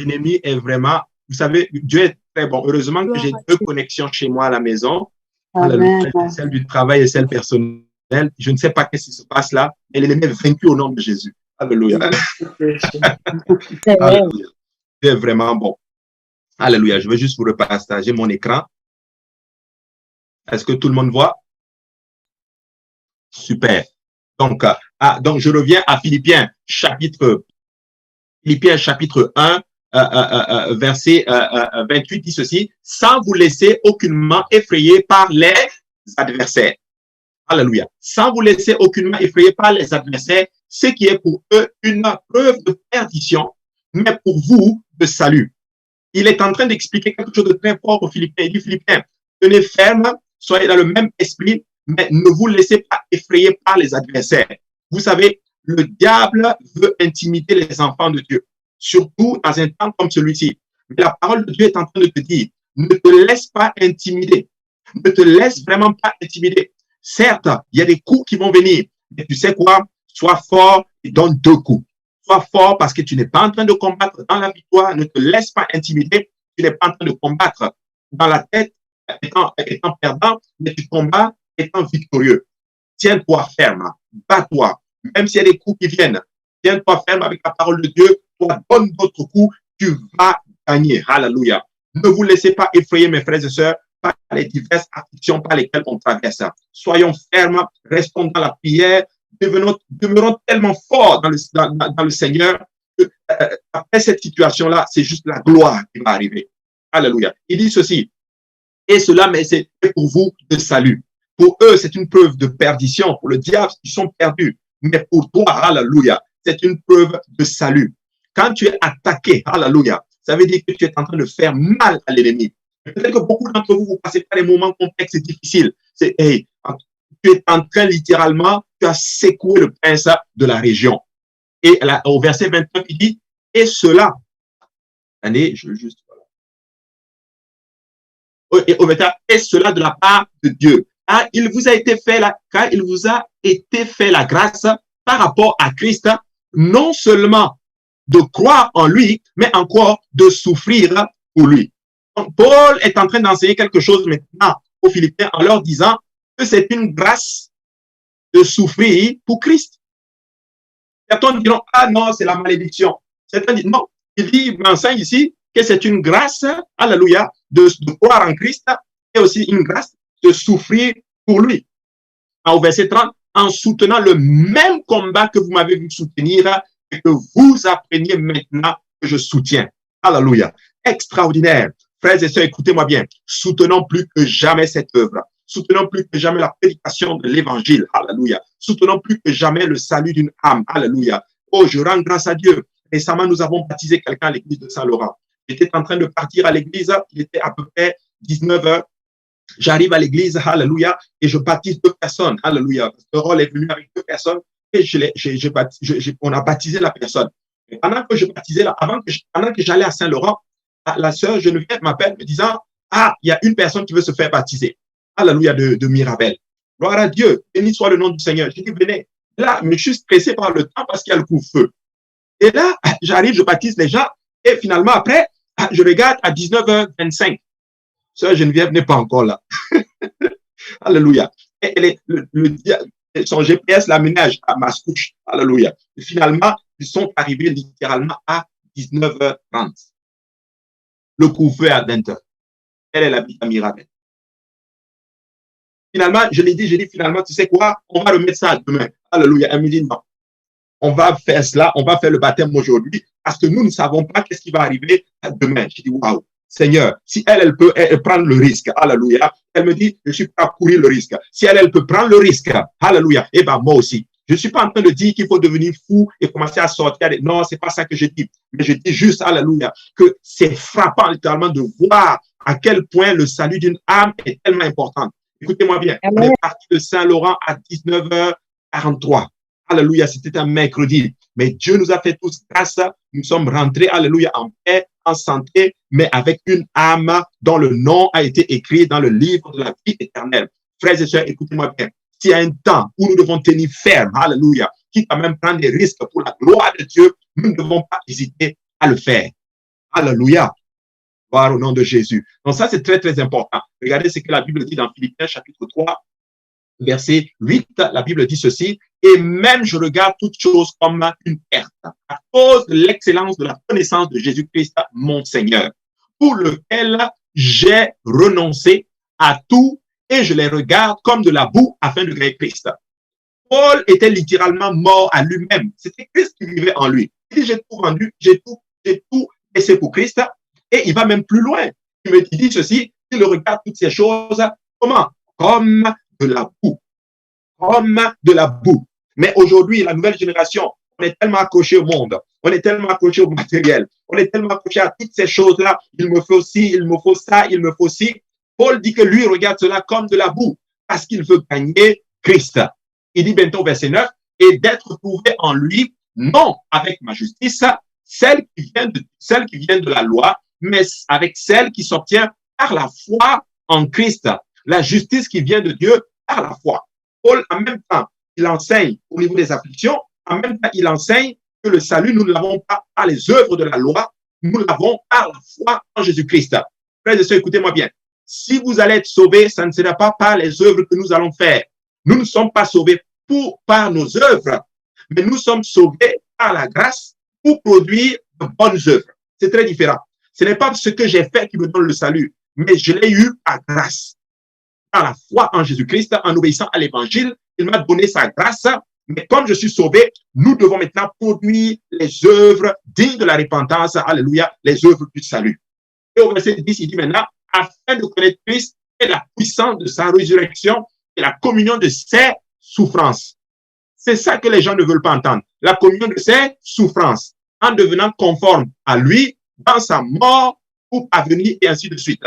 l'ennemi est vraiment, vous savez, Dieu est très bon. Heureusement que Gloire j'ai à deux Dieu. connexions chez moi à la maison. Alléluia, Amen. celle du travail et celle personnelle. Je ne sais pas ce qui se passe là, mais l'ennemi est vaincu au nom de Jésus. Alléluia. Amen. Alléluia. Dieu est vraiment bon. Alléluia. Je vais juste vous repartager mon écran. Est-ce que tout le monde voit? Super. Donc, donc je reviens à Philippiens chapitre 1, verset 28 dit ceci, sans vous laisser aucunement effrayer par les adversaires. Alléluia. Sans vous laisser aucunement effrayer par les adversaires, ce qui est pour eux une preuve de perdition, mais pour vous de salut. Il est en train d'expliquer quelque chose de très fort aux Philippiens. Il dit, Philippiens, tenez ferme, soyez dans le même esprit, mais ne vous laissez pas effrayer par les adversaires. Vous savez, le diable veut intimider les enfants de Dieu, surtout dans un temps comme celui-ci. Mais la parole de Dieu est en train de te dire, ne te laisse pas intimider. Ne te laisse vraiment pas intimider. Certes, il y a des coups qui vont venir, mais tu sais quoi? Sois fort et donne deux coups. Sois fort parce que tu n'es pas en train de combattre dans la victoire. Ne te laisse pas intimider. Tu n'es pas en train de combattre dans la tête étant perdant, mais tu combats étant victorieux. Tiens-toi ferme. Bats-toi. Même s'il y a des coups qui viennent, tiens-toi ferme avec la parole de Dieu. Toi, donne d'autres coups. Tu vas gagner. Alléluia. Ne vous laissez pas effrayer, mes frères et sœurs, par les diverses afflictions par lesquelles on traverse. Soyons fermes, restons dans la prière, demeurons tellement forts dans le Seigneur que après cette situation-là, c'est juste la gloire qui va arriver. Alléluia. Il dit ceci, et cela, mais c'est pour vous de salut. Pour eux, c'est une preuve de perdition. Pour le diable, ils sont perdus. Mais pour toi, alléluia, c'est une preuve de salut. Quand tu es attaqué, alléluia, ça veut dire que tu es en train de faire mal à l'ennemi. Peut-être que beaucoup d'entre vous, vous passez par des moments complexes et difficiles. C'est, hey, tu es en train littéralement, tu as secoué le prince de la région. Et là, au verset 29, il dit, et cela, allez, je veux juste, et cela de la part de Dieu. Car il vous a été fait la grâce par rapport à Christ, non seulement de croire en lui, mais encore de souffrir pour lui. Donc, Paul est en train d'enseigner quelque chose maintenant aux Philippiens en leur disant que c'est une grâce de souffrir pour Christ. Certains diront, ah non, c'est la malédiction. Certains disent, non, il m'enseigne ici que c'est une grâce, alléluia, de croire en Christ et aussi une grâce de souffrir pour lui. Au verset 30, en soutenant le même combat que vous m'avez vu soutenir et que vous appreniez maintenant que je soutiens. Alléluia. Extraordinaire. Frères et sœurs, écoutez-moi bien. Soutenons plus que jamais cette œuvre. Soutenons plus que jamais la prédication de l'évangile. Alléluia. Soutenons plus que jamais le salut d'une âme. Alléluia. Oh, je rends grâce à Dieu. Récemment, nous avons baptisé quelqu'un à l'église de Saint-Laurent. J'étais en train de partir à l'église. Il était à peu près 19 heures. J'arrive à l'église, alléluia, et je baptise deux personnes, alléluia. Le rôle est venu avec deux personnes et on a baptisé la personne. Et pendant que je baptisais, pendant que j'allais à Saint-Laurent, la sœur Geneviève m'appelle me disant, ah, il y a une personne qui veut se faire baptiser. Alléluia de Mirabel. Gloire à Dieu, béni soit le nom du Seigneur. J'ai dit, venez. Là, mais je suis stressé par le temps parce qu'il y a le couvre-feu. Et là, j'arrive, je baptise les gens et finalement, après, je regarde à 19h25. Sœur Geneviève n'est pas encore là. Alléluia. Et son GPS l'aménage à Mascouche. Alléluia. Et finalement, ils sont arrivés littéralement à 19h30. Le couvre-feu à 20h. Elle habite à Mirabel. Finalement, je lui ai dit, finalement, tu sais quoi? On va remettre ça demain. Alléluia. Elle me dit non. On va faire cela, on va faire le baptême aujourd'hui parce que nous ne savons pas qu'est-ce qui va arriver demain. Je dis, waouh. Seigneur, si elle peut prendre le risque, alléluia, elle me dit, je suis prêt à courir le risque. Si elle peut prendre le risque, alléluia, eh bien, moi aussi. Je ne suis pas en train de dire qu'il faut devenir fou et commencer à sortir. Non, c'est pas ça que je dis. Mais je dis juste, alléluia, que c'est frappant littéralement de voir à quel point le salut d'une âme est tellement important. Écoutez-moi bien, on est parti de Saint-Laurent à 19h43. Alléluia, c'était un mercredi. Mais Dieu nous a fait tous grâce. Nous sommes rentrés, alléluia, en paix, en santé, mais avec une âme dont le nom a été écrit dans le livre de la vie éternelle. Frères et sœurs, écoutez-moi bien. S'il y a un temps où nous devons tenir ferme, alléluia, quitte à même prendre des risques pour la gloire de Dieu, nous ne devons pas hésiter à le faire. Alléluia. Gloire au nom de Jésus. Donc ça, c'est très, très important. Regardez ce que la Bible dit dans Philippiens chapitre 3, verset 8. La Bible dit ceci. Et même je regarde toutes choses comme une perte à cause de l'excellence de la connaissance de Jésus-Christ, mon Seigneur, pour lequel j'ai renoncé à tout et je les regarde comme de la boue afin de gagner Christ. Paul était littéralement mort à lui-même. C'était Christ qui vivait en lui. Il dit, j'ai tout rendu, j'ai tout laissé pour Christ. Et il va même plus loin. Il dit ceci, il regarde toutes ces choses, comment? Comme de la boue. Comme de la boue. Mais aujourd'hui, la nouvelle génération, on est tellement accroché au monde, on est tellement accroché au matériel, on est tellement accroché à toutes ces choses-là. Il me faut ci, il me faut ça, il me faut ci. Paul dit que lui regarde cela comme de la boue parce qu'il veut gagner Christ. Il dit bientôt verset 9, et d'être trouvé en lui, non avec ma justice, celle qui vient de la loi, mais avec celle qui s'obtient par la foi en Christ. La justice qui vient de Dieu par la foi. Paul, en même temps, il enseigne au niveau des afflictions, en même temps, il enseigne que le salut, nous ne l'avons pas par les œuvres de la loi, nous l'avons par la foi en Jésus-Christ. Frères et sœurs, écoutez-moi bien. Si vous allez être sauvés, ça ne sera pas par les œuvres que nous allons faire. Nous ne sommes pas sauvés par nos œuvres, mais nous sommes sauvés par la grâce pour produire de bonnes œuvres. C'est très différent. Ce n'est pas ce que j'ai fait qui me donne le salut, mais je l'ai eu par grâce. Par la foi en Jésus-Christ, en obéissant à l'évangile, il m'a donné sa grâce. Mais comme je suis sauvé, nous devons maintenant produire les œuvres dignes de la repentance, alléluia, les œuvres du salut. Et au verset 10, il dit maintenant, afin de connaître Christ et la puissance de sa résurrection et la communion de ses souffrances. C'est ça que les gens ne veulent pas entendre. La communion de ses souffrances, en devenant conforme à lui dans sa mort pour parvenir et ainsi de suite.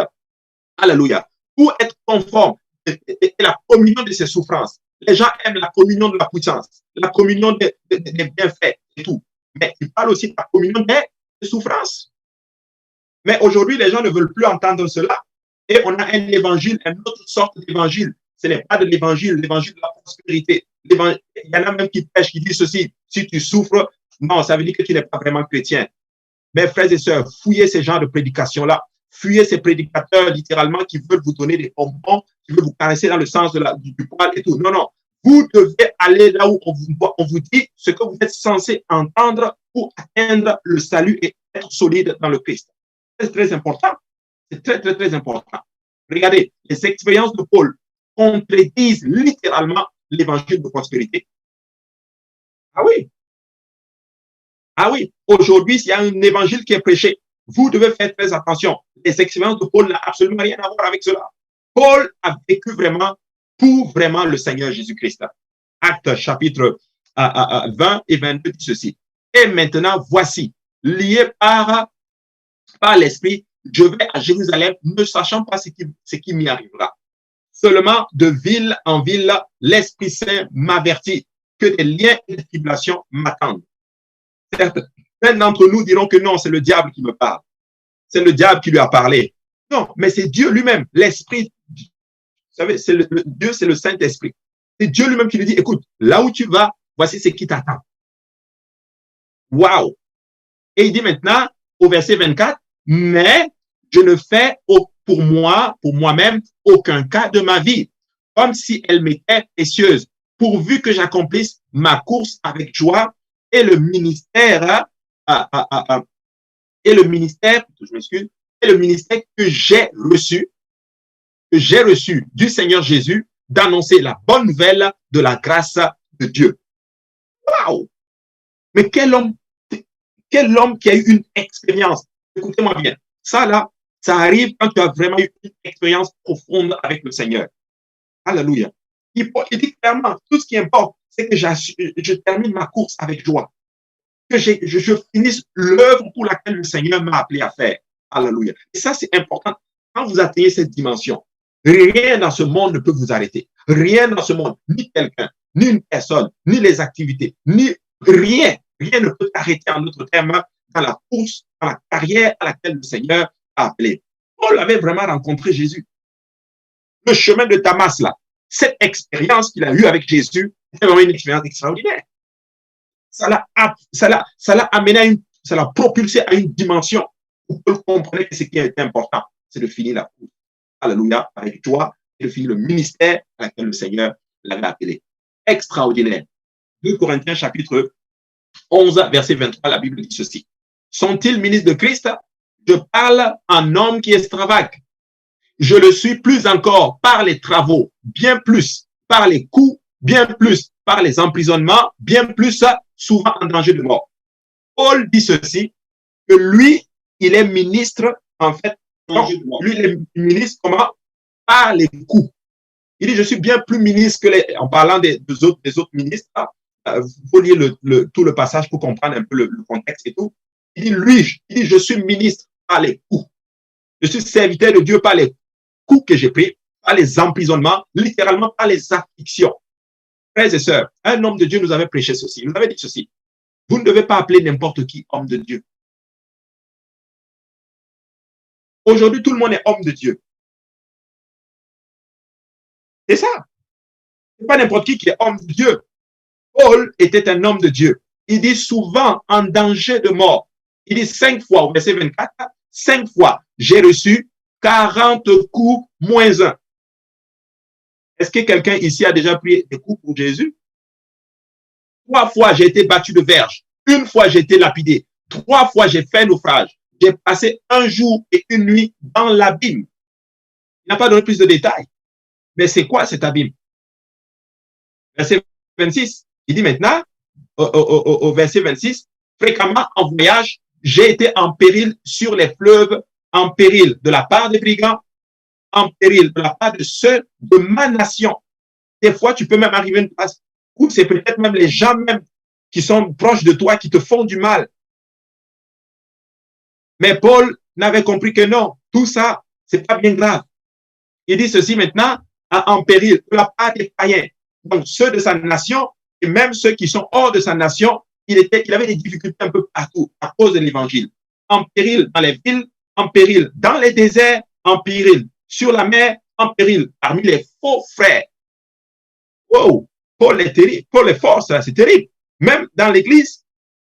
Alléluia. Pour être conforme et la communion de ses souffrances. Les gens aiment la communion de la puissance, la communion des bienfaits et tout. Mais il parle aussi de la communion des souffrances. Mais aujourd'hui, les gens ne veulent plus entendre cela. Et on a un évangile, une autre sorte d'évangile. Ce n'est pas de l'évangile de la prospérité. Il y en a même qui prêchent, qui disent ceci. Si tu souffres, non, ça veut dire que tu n'es pas vraiment chrétien. Mais frères et sœurs, fouillez ces genres de prédications-là. Fuyez ces prédicateurs, littéralement, qui veulent vous donner des bonbons, qui veulent vous caresser dans le sens du poil et tout. Non, non. Vous devez aller là où on vous dit ce que vous êtes censé entendre pour atteindre le salut et être solide dans le Christ. C'est très important. C'est très, très, très important. Regardez, les expériences de Paul contredisent littéralement l'évangile de prospérité. Ah oui. Ah oui. Aujourd'hui, s'il y a un évangile qui est prêché, vous devez faire très attention. Les expériences de Paul n'ont absolument rien à voir avec cela. Paul a vécu vraiment pour vraiment le Seigneur Jésus-Christ. Actes chapitre 20 et 22 dit ceci. Et maintenant, voici, lié par l'Esprit, je vais à Jérusalem, ne sachant pas ce qui m'y arrivera. Seulement, de ville en ville, l'Esprit Saint m'avertit que des liens et des tribulations m'attendent. Certes, certains d'entre nous diront que non, c'est le diable qui me parle. C'est le diable qui lui a parlé. Non, mais c'est Dieu lui-même, l'Esprit. Vous savez, Dieu, c'est le Saint-Esprit. C'est Dieu lui-même qui lui dit, écoute, là où tu vas, voici ce qui t'attend. Waouh! Et il dit maintenant, au verset 24, mais je ne fais pour moi-même, aucun cas de ma vie, comme si elle m'était précieuse, pourvu que j'accomplisse ma course avec joie et le ministère, que j'ai reçu du Seigneur Jésus d'annoncer la bonne nouvelle de la grâce de Dieu. Waouh! Mais quel homme qui a eu une expérience. Écoutez-moi bien. Ça, là, ça arrive quand tu as vraiment eu une expérience profonde avec le Seigneur. Alléluia. Il dit clairement, tout ce qui importe, c'est que je termine ma course avec joie. Que je finisse l'œuvre pour laquelle le Seigneur m'a appelé à faire. Alléluia. Et ça, c'est important. Quand vous atteignez cette dimension, rien dans ce monde ne peut vous arrêter. Rien dans ce monde, ni quelqu'un, ni une personne, ni les activités, ni rien. Rien ne peut t'arrêter en d'autres termes dans la course, dans la carrière à laquelle le Seigneur a appelé. Paul avait vraiment rencontré Jésus. Le chemin de Damas, là, cette expérience qu'il a eue avec Jésus, c'est vraiment une expérience extraordinaire. Ça l'a amené ça l'a propulsé à une dimension Paul comprenait que ce qui était important, c'est de finir la course. Alléluia, avec joie, et de finir le ministère à laquelle le Seigneur l'avait appelé. Extraordinaire. 2 Corinthiens chapitre 11, verset 23, la Bible dit ceci. Sont-ils ministres de Christ? Je parle en homme qui extravage. Je le suis plus encore par les travaux, bien plus par les coups, bien plus par les emprisonnements, bien plus souvent en danger de mort. Paul dit ceci, que lui, il est ministre, en fait, non, lui, il est ministre comment? Par les coups. Il dit, je suis bien plus ministre que les, en parlant des autres ministres, il faut lire tout le passage pour comprendre un peu le contexte et tout. Il dit, lui, il dit, je suis ministre par les coups. Je suis serviteur de Dieu par les coups que j'ai pris, par les emprisonnements, littéralement par les afflictions. Frères et sœurs, un homme de Dieu nous avait prêché ceci, il nous avait dit ceci. Vous ne devez pas appeler n'importe qui homme de Dieu. Aujourd'hui, tout le monde est homme de Dieu. C'est ça. Ce n'est pas n'importe qui est homme de Dieu. Paul était un homme de Dieu. Il dit souvent en danger de mort. Il dit 5 fois, au verset 24, 5 fois, j'ai reçu 40 coups moins 1. Est-ce que quelqu'un ici a déjà pris des coups pour Jésus? 3 fois, j'ai été battu de verge. 1 fois, j'ai été lapidé. 3 fois, j'ai fait naufrage. J'ai passé 1 jour et 1 nuit dans l'abîme. Il n'a pas donné plus de détails. Mais c'est quoi cet abîme? Verset 26, il dit maintenant, au verset 26, fréquemment en voyage, j'ai été en péril sur les fleuves, en péril de la part des brigands, en péril de la part de ceux de ma nation. Des fois, tu peux même arriver à une place où c'est peut-être même les gens même qui sont proches de toi qui te font du mal. Mais Paul n'avait compris que non, tout ça, c'est pas bien grave. Il dit ceci maintenant, en péril de la part des païens. Donc, ceux de sa nation et même ceux qui sont hors de sa nation, il avait des difficultés un peu partout à cause de l'évangile. En péril dans les villes, en péril dans les déserts, en péril sur la mer, en péril parmi les faux frères. Wow, Paul est terrible, Paul est fort, ça, c'est terrible. Même dans l'église,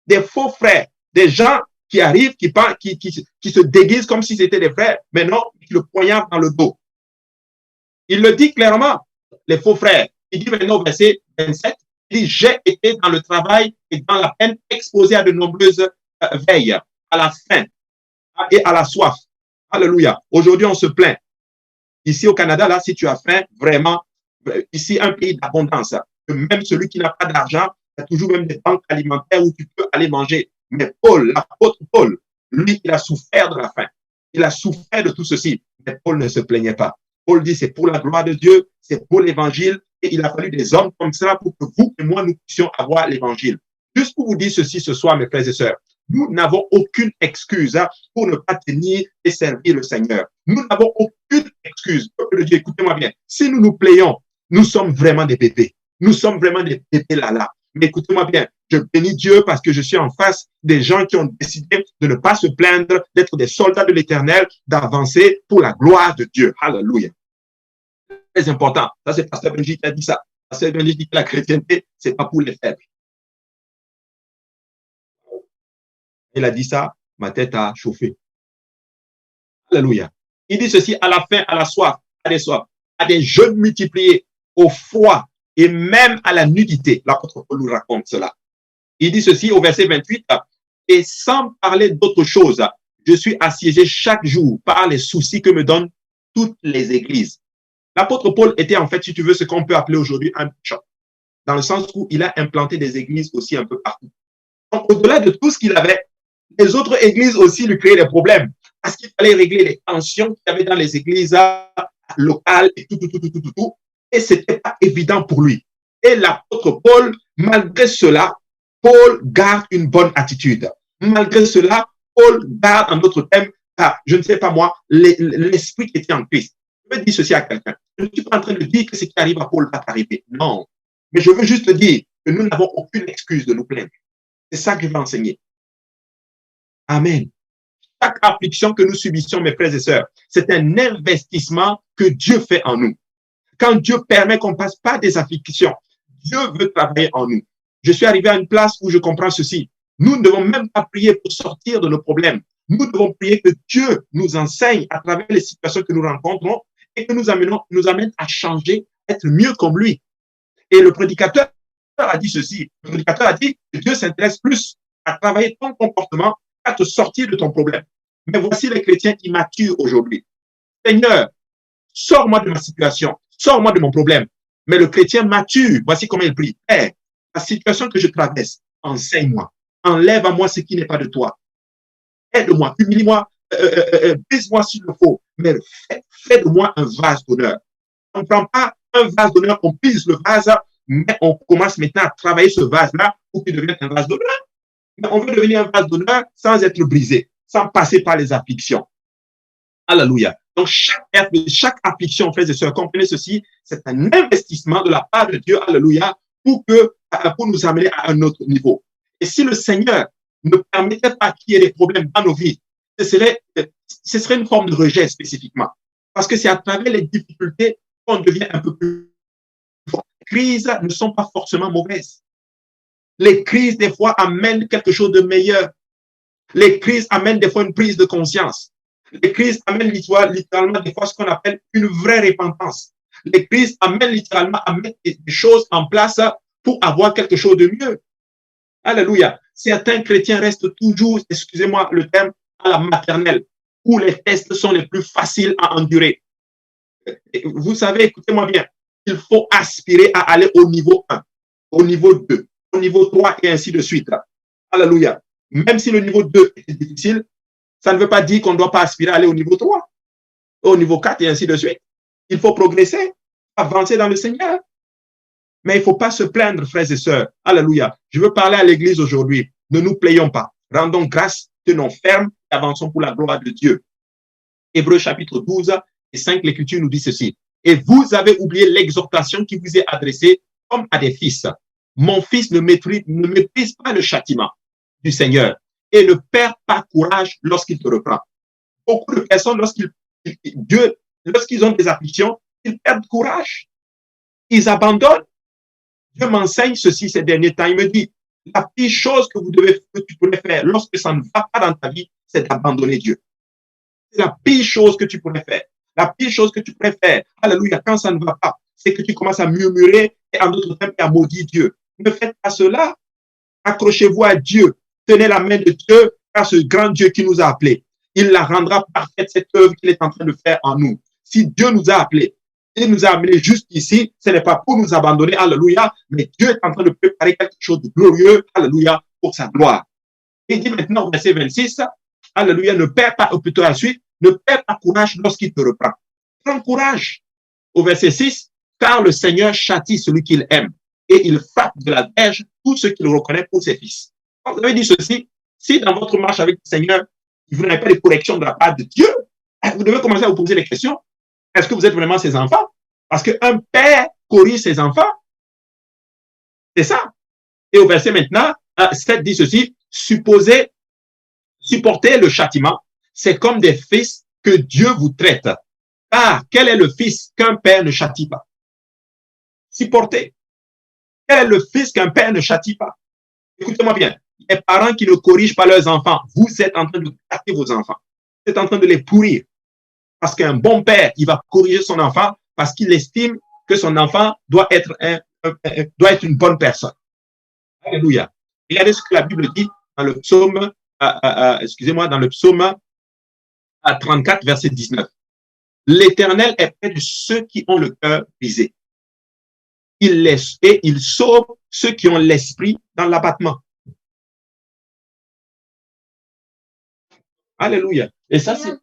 des faux frères, des gens qui arrivent, qui se déguisent comme si c'était des frères, mais non, qui le poignardent dans le dos. Il le dit clairement, les faux frères. Il dit maintenant au verset 27, il dit, j'ai été dans le travail et dans la peine exposé à de nombreuses veilles, à la faim et à la soif. Alléluia. Aujourd'hui, on se plaint. Ici au Canada, là, si tu as faim, vraiment, ici, un pays d'abondance, même celui qui n'a pas d'argent, il y a toujours même des banques alimentaires où tu peux aller manger. Mais Paul, l'apôtre Paul, lui, il a souffert de la faim. Il a souffert de tout ceci. Mais Paul ne se plaignait pas. Paul dit, c'est pour la gloire de Dieu, c'est pour l'évangile, et il a fallu des hommes comme ça pour que vous et moi, nous puissions avoir l'évangile. Juste pour vous dire ceci ce soir, mes frères et sœurs, nous n'avons aucune excuse pour ne pas tenir et servir le Seigneur. Nous n'avons aucune excuse. Peuple de Dieu, écoutez-moi bien. Si nous nous plaignons, nous sommes vraiment des bébés. Nous sommes vraiment des bébés là. Mais écoutez-moi bien, je bénis Dieu parce que je suis en face des gens qui ont décidé de ne pas se plaindre, d'être des soldats de l'Éternel, d'avancer pour la gloire de Dieu. Alléluia. Très important. Ça, c'est Pasteur Benji qui a dit ça. Pasteur Benji dit que la chrétienté, c'est pas pour les faibles. Il a dit ça, ma tête a chauffé. Alléluia. Il dit ceci, à la faim, à la soif, à des soifs, à des jeûnes multipliés, au froid et même à la nudité. L'apôtre Paul nous raconte cela. Il dit ceci au verset 28, et sans parler d'autre chose, je suis assiégé chaque jour par les soucis que me donnent toutes les églises. L'apôtre Paul était en fait, si tu veux, ce qu'on peut appeler aujourd'hui un bishop, dans le sens où il a implanté des églises aussi un peu partout. Donc, au-delà de tout ce qu'il avait, les autres églises aussi lui créaient des problèmes, parce qu'il fallait régler les tensions qu'il y avait dans les églises locales et tout. Et ce n'était pas évident pour lui. Et l'apôtre Paul, malgré cela, Paul garde une bonne attitude. Malgré cela, Paul garde, en d'autres termes, je ne sais pas moi, l'esprit qui était en Christ. Je veux dire ceci à quelqu'un. Je ne suis pas en train de dire que ce qui arrive à Paul va t'arriver. Non. Mais je veux juste dire que nous n'avons aucune excuse de nous plaindre. C'est ça que je veux enseigner. Amen. Chaque affliction que nous subissons, mes frères et sœurs, c'est un investissement que Dieu fait en nous. Quand Dieu permet qu'on passe par des afflictions, Dieu veut travailler en nous. Je suis arrivé à une place où je comprends ceci. Nous ne devons même pas prier pour sortir de nos problèmes. Nous devons prier que Dieu nous enseigne à travers les situations que nous rencontrons et que nous amène à changer, à être mieux comme lui. Et le prédicateur a dit ceci. Le prédicateur a dit que Dieu s'intéresse plus à travailler ton comportement qu'à te sortir de ton problème. Mais voici les chrétiens immatures aujourd'hui. Seigneur, sors-moi de ma situation, sors-moi de mon problème. Mais le chrétien mature, voici comment il prie. Père, la situation que je traverse, enseigne-moi. Enlève à moi ce qui n'est pas de toi. Aide-moi, humilie-moi, brise-moi s'il le faut. Mais fais de moi un vase d'honneur. On ne prend pas un vase d'honneur, on pise le vase, mais on commence maintenant à travailler ce vase-là pour qu'il devienne un vase d'honneur. Mais on veut devenir un vase d'honneur sans être brisé, sans passer par les afflictions. Alléluia. Donc, chaque affliction, frères et sœurs, comprenez ceci, c'est un investissement de la part de Dieu, alléluia, pour nous amener à un autre niveau. Et si le Seigneur ne permettait pas qu'il y ait des problèmes dans nos vies, ce serait une forme de rejet spécifiquement. Parce que c'est à travers les difficultés qu'on devient un peu plus fort. Les crises ne sont pas forcément mauvaises. Les crises, des fois, amènent quelque chose de meilleur. Les crises amènent des fois une prise de conscience. Les crises amènent littéralement des fois ce qu'on appelle une vraie repentance. Les crises amènent littéralement à mettre des choses en place pour avoir quelque chose de mieux. Alléluia. Certains chrétiens restent toujours, excusez-moi le terme, à la maternelle, où les tests sont les plus faciles à endurer. Vous savez, écoutez-moi bien, il faut aspirer à aller au niveau 1, au niveau 2, au niveau 3 et ainsi de suite. Alléluia. Même si le niveau 2 est difficile, ça ne veut pas dire qu'on ne doit pas aspirer à aller au niveau 3, au niveau 4 et ainsi de suite. Il faut progresser, avancer dans le Seigneur. Mais il ne faut pas se plaindre, frères et sœurs. Alléluia. Je veux parler à l'église aujourd'hui. Ne nous plaignons pas. Rendons grâce, tenons ferme et avançons pour la gloire de Dieu. Hébreux chapitre 12 et 5, l'Écriture nous dit ceci. Et vous avez oublié l'exhortation qui vous est adressée comme à des fils. Mon fils ne méprise pas le châtiment du Seigneur et ne perd pas courage lorsqu'il te reprend. Beaucoup de personnes, lorsqu'ils ont des afflictions, ils perdent courage. Ils abandonnent. Dieu m'enseigne ceci ces derniers temps. Il me dit, la pire chose que tu pourrais faire lorsque ça ne va pas dans ta vie, c'est d'abandonner Dieu. C'est la pire chose que tu pourrais faire. La pire chose que tu pourrais faire, alléluia, quand ça ne va pas, c'est que tu commences à murmurer et en d'autres termes à maudire Dieu. Ne faites pas cela. Accrochez-vous à Dieu. Tenez la main de Dieu à ce grand Dieu qui nous a appelés. Il la rendra parfaite, cette œuvre qu'il est en train de faire en nous. Si Dieu nous a appelés, il nous a amenés juste ici, ce n'est pas pour nous abandonner, alléluia, mais Dieu est en train de préparer quelque chose de glorieux, alléluia, pour sa gloire. Il dit maintenant au verset 26, alléluia, ne perds pas, ou plutôt à la suite, ne perds pas courage lorsqu'il te reprend. Prends courage. Au verset 6, car le Seigneur châtie celui qu'il aime et il frappe de la verge tous ceux qu'il reconnaît pour ses fils. Vous avez dit ceci, si dans votre marche avec le Seigneur, vous n'avez pas de correction de la part de Dieu, vous devez commencer à vous poser les questions. Est-ce que vous êtes vraiment ses enfants? Parce qu'un père corrige ses enfants. C'est ça. Et au verset maintenant, 7 dit ceci, supporter le châtiment, c'est comme des fils que Dieu vous traite. Car quel est le fils qu'un père ne châtie pas? Supporter. Quel est le fils qu'un père ne châtie pas? Écoutez-moi bien. Les parents qui ne corrigent pas leurs enfants, vous êtes en train de gâter vos enfants. Vous êtes en train de les pourrir. Parce qu'un bon père, il va corriger son enfant parce qu'il estime que son enfant doit être une bonne personne. Alléluia. Regardez ce que la Bible dit dans le psaume, dans le psaume 34, verset 19. L'Éternel est près de ceux qui ont le cœur brisé. Il sauve ceux qui ont l'esprit dans l'abattement. Alléluia. Et ça, c'est...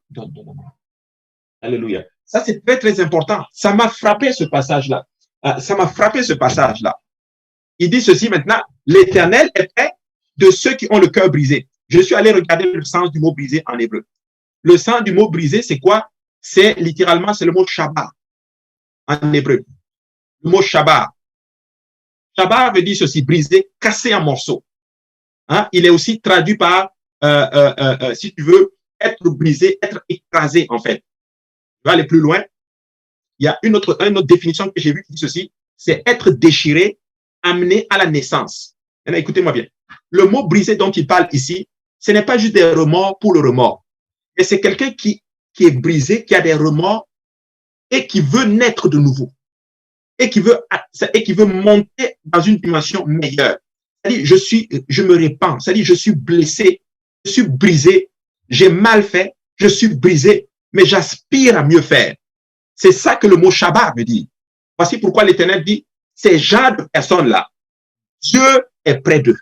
Alléluia. Ça, c'est très, très important. Ça m'a frappé ce passage-là. Il dit ceci maintenant, l'Éternel est près de ceux qui ont le cœur brisé. Je suis allé regarder le sens du mot brisé en hébreu. Le sens du mot brisé, c'est quoi? C'est littéralement, c'est le mot shabar en hébreu. Le mot shabar. Shabar veut dire ceci, brisé, cassé en morceaux. Hein? Il est aussi traduit par, si tu veux, être brisé, être écrasé en fait. Je vais aller plus loin. Il y a une autre définition que j'ai vue qui dit ceci, c'est être déchiré, amené à la naissance. Maintenant, écoutez-moi bien. Le mot brisé dont il parle ici, ce n'est pas juste des remords pour le remords, mais c'est quelqu'un qui est brisé, qui a des remords et qui veut naître de nouveau et qui veut monter dans une dimension meilleure. C'est-à-dire, je me répands, c'est-à-dire, je suis blessé, je suis brisé, j'ai mal fait, je suis brisé, mais j'aspire à mieux faire. C'est ça que le mot Shabbat veut dire. Voici pourquoi l'Éternel dit, ces gens de personnes-là, Dieu est près d'eux.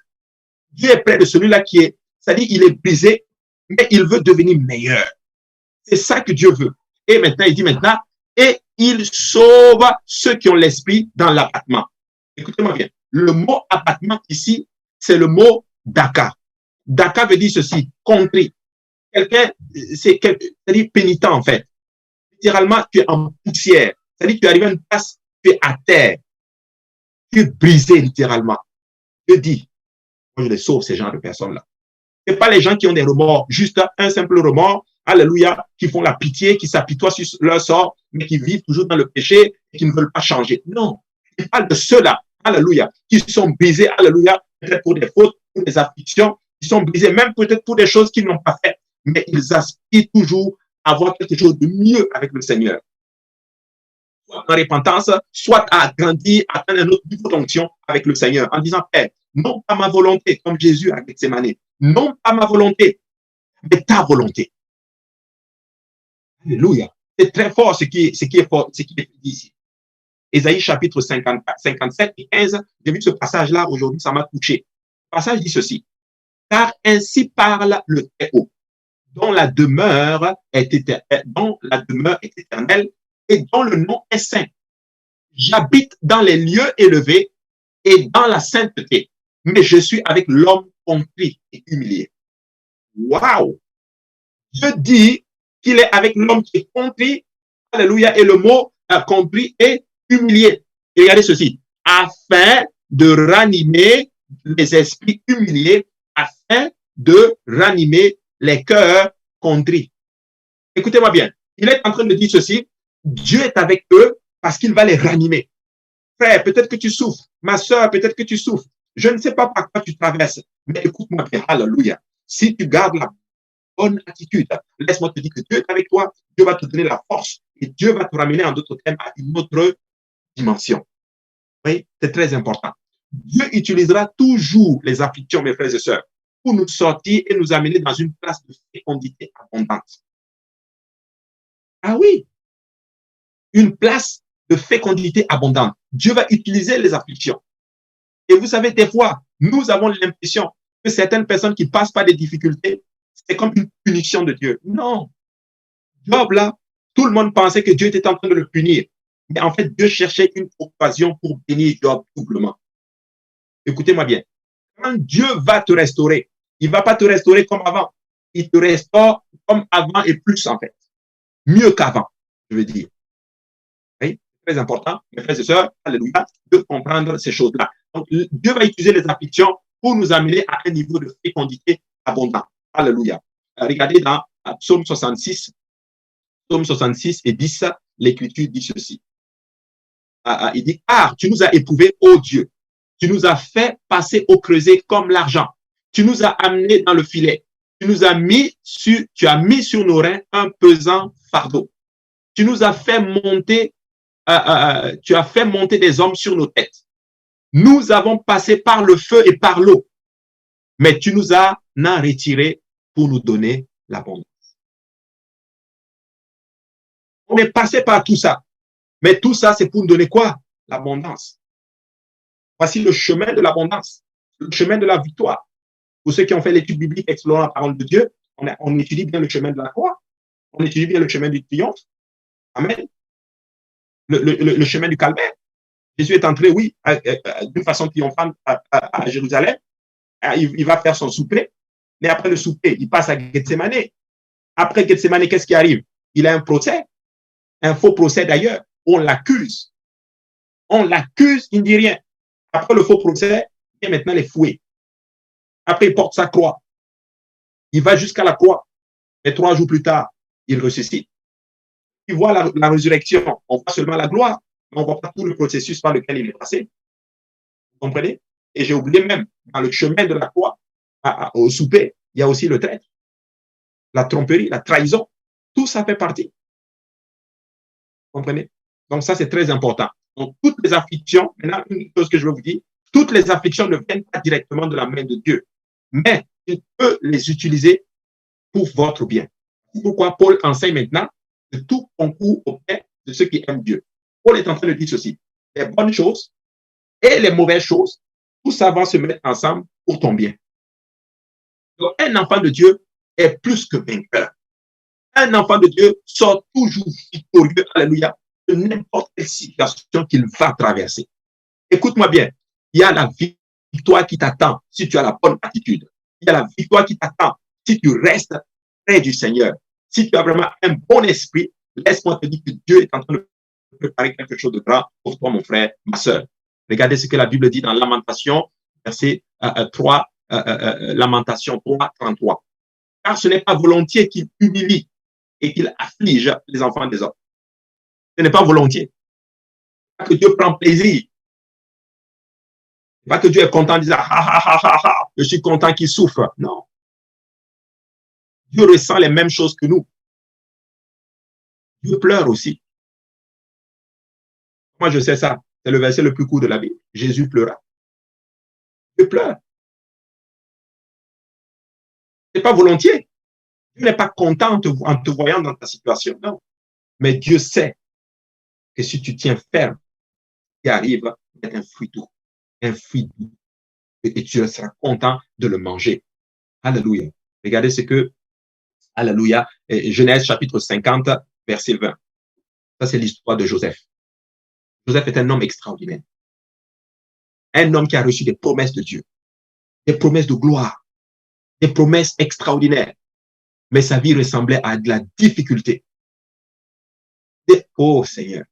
Dieu est près de celui-là qui est, c'est-à-dire, il est brisé, mais il veut devenir meilleur. C'est ça que Dieu veut. Et maintenant, il dit maintenant, et il sauve ceux qui ont l'esprit dans l'abattement. Écoutez-moi bien. Le mot abattement ici, c'est le mot daka. Daka veut dire ceci, contrit. Quelqu'un, c'est-à-dire pénitent en fait. Littéralement, tu es en poussière. C'est-à-dire que tu arrives à une place, tu es à terre. Tu es brisé littéralement. Dieu dit, moi je les sauve ces gens de personnes-là. Ce n'est pas les gens qui ont des remords, juste un simple remords, alléluia, qui font la pitié, qui s'apitoient sur leur sort, mais qui vivent toujours dans le péché et qui ne veulent pas changer. Non, je parle de ceux-là, alléluia, qui sont brisés, alléluia, peut-être pour des fautes, pour des afflictions, qui sont brisés, même peut-être pour des choses qu'ils n'ont pas faites, mais ils aspirent toujours à avoir quelque chose de mieux avec le Seigneur. Soit en repentance, soit à grandir, à atteindre un autre niveau d'onction avec le Seigneur, en disant, Père, non pas ma volonté, comme Jésus avec ses manées, non pas ma volonté, mais ta volonté. Alléluia. C'est très fort ce qui est fort, ce qui est dit ici. Ésaïe chapitre 57 et 15, j'ai vu ce passage-là aujourd'hui, ça m'a touché. Le passage dit ceci. Car ainsi parle le Très-Haut, dont la demeure est éternelle et dont le nom est saint. J'habite dans les lieux élevés et dans la sainteté, mais je suis avec l'homme contrit et humilié. Waouh! Dieu dit qu'il est avec l'homme qui est contrit, alléluia, et le mot contrit et humilié. Et regardez ceci, afin de ranimer les esprits humiliés, afin de ranimer les cœurs contrits. Écoutez-moi bien, il est en train de dire ceci, Dieu est avec eux parce qu'il va les ranimer. Frère, peut-être que tu souffres, ma soeur, peut-être que tu souffres, je ne sais pas par quoi tu traverses, mais écoute-moi bien, alléluia, si tu gardes la bonne attitude, laisse-moi te dire que Dieu est avec toi, Dieu va te donner la force et Dieu va te ramener en d'autres termes à une autre dimension. Oui, c'est très important. Dieu utilisera toujours les afflictions, mes frères et sœurs, pour nous sortir et nous amener dans une place de fécondité abondante. Ah oui, une place de fécondité abondante. Dieu va utiliser les afflictions. Et vous savez, des fois, nous avons l'impression que certaines personnes qui passent par des difficultés, c'est comme une punition de Dieu. Non. Job, là, tout le monde pensait que Dieu était en train de le punir. Mais en fait, Dieu cherchait une occasion pour bénir Job doublement. Écoutez-moi bien. Quand Dieu va te restaurer, il ne va pas te restaurer comme avant. Il te restaure comme avant et plus, en fait. Mieux qu'avant, je veux dire. Oui, c'est très important, mes frères et sœurs, alléluia, de comprendre ces choses-là. Donc, Dieu va utiliser les afflictions pour nous amener à un niveau de fécondité abondant. Alléluia. Regardez dans Psaume 66 et 10, l'Écriture dit ceci. Il dit, ah, tu nous as éprouvés, ô Dieu. Tu nous as fait passer au creuset comme l'argent. Tu nous as amenés dans le filet. Tu as mis sur nos reins un pesant fardeau. Tu nous as fait monter, tu as fait monter des hommes sur nos têtes. Nous avons passé par le feu et par l'eau, mais tu nous as retirés pour nous donner l'abondance. On est passé par tout ça, mais tout ça, c'est pour nous donner quoi? L'abondance. Voici le chemin de l'abondance, le chemin de la victoire. Pour ceux qui ont fait l'étude biblique explorant la parole de Dieu, on étudie bien le chemin de la croix, on étudie bien le chemin du triomphe. Amen. Le chemin du calvaire. Jésus est entré, oui, d'une façon triomphante à Jérusalem. Il va faire son souper, mais après le souper, il passe à Gethsemane. Après Gethsemane, qu'est-ce qui arrive? Il a un procès, un faux procès d'ailleurs, on l'accuse. On l'accuse, il ne dit rien. Après le faux procès, il vient maintenant les fouets. Après, il porte sa croix. Il va jusqu'à la croix. Et 3 jours plus tard, il ressuscite. Il voit la résurrection. On voit seulement la gloire, mais on ne voit pas tout le processus par lequel il est passé. Vous comprenez? Et j'ai oublié même, dans le chemin de la croix, au souper, il y a aussi le traître, la tromperie, la trahison. Tout ça fait partie. Vous comprenez? Donc ça, c'est très important. Donc, toutes les afflictions, maintenant, une chose que je veux vous dire, toutes les afflictions ne viennent pas directement de la main de Dieu, mais il peut les utiliser pour votre bien. C'est pourquoi Paul enseigne maintenant que tout concourt au bien de ceux qui aiment Dieu. Paul est en train de dire ceci. Les bonnes choses et les mauvaises choses, tout ça va se mettre ensemble pour ton bien. Donc, un enfant de Dieu est plus que vainqueur. Un enfant de Dieu sort toujours victorieux, alléluia, de n'importe quelle situation qu'il va traverser. Écoute-moi bien, il y a la victoire qui t'attend si tu as la bonne attitude. Il y a la victoire qui t'attend si tu restes près du Seigneur. Si tu as vraiment un bon esprit, laisse-moi te dire que Dieu est en train de préparer quelque chose de grand pour toi, mon frère, ma soeur. Regardez ce que la Bible dit dans Lamentation, verset 3, Lamentation 3, 33. Car ce n'est pas volontiers qu'il humilie et qu'il afflige les enfants des hommes. Ce n'est pas volontiers. Pas que Dieu prend plaisir. Pas que Dieu est content en disant, je suis content qu'il souffre. Non. Dieu ressent les mêmes choses que nous. Dieu pleure aussi. Moi, je sais ça. C'est le verset le plus court de la Bible. Jésus pleura. Dieu pleure. Ce n'est pas volontiers. Dieu n'est pas content en te voyant dans ta situation. Non. Mais Dieu sait que si tu tiens ferme, il arrive d'être un fruit doux. Un fruit doux. Et tu seras content de le manger. Alléluia. Regardez ce que, alléluia, Genèse chapitre 50, verset 20. Ça, c'est l'histoire de Joseph. Joseph est un homme extraordinaire. Un homme qui a reçu des promesses de Dieu, des promesses de gloire, des promesses extraordinaires. Mais sa vie ressemblait à de la difficulté. Oh Seigneur,